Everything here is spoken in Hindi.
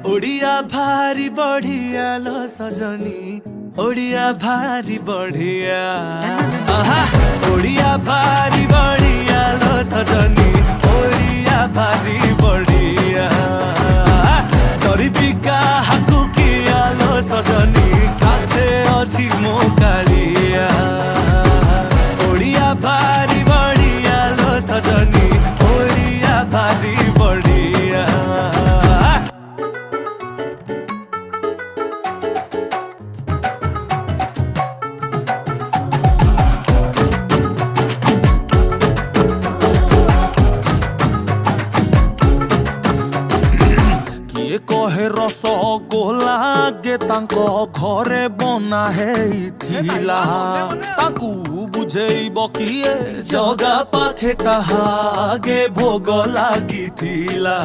ओडिया भारी बढ़िया लो सजनी, ओडिया भारी बढ़िया। आहा ओडिया भारी बढ़िया लो सजनी, ओडिया भारी बढ़िया। गरीबिका हाकु किया लो सजनी, साथे अछि मो कालिया। ओडिया भारी बढ़िया लो सजनी, ओडिया भारी बढ़िया। कहे रसगोला गे तांको घरे बना हेइथिला, तांकू बुझेइब किए जगा पाखे ताहा गे भोग लागिथिला।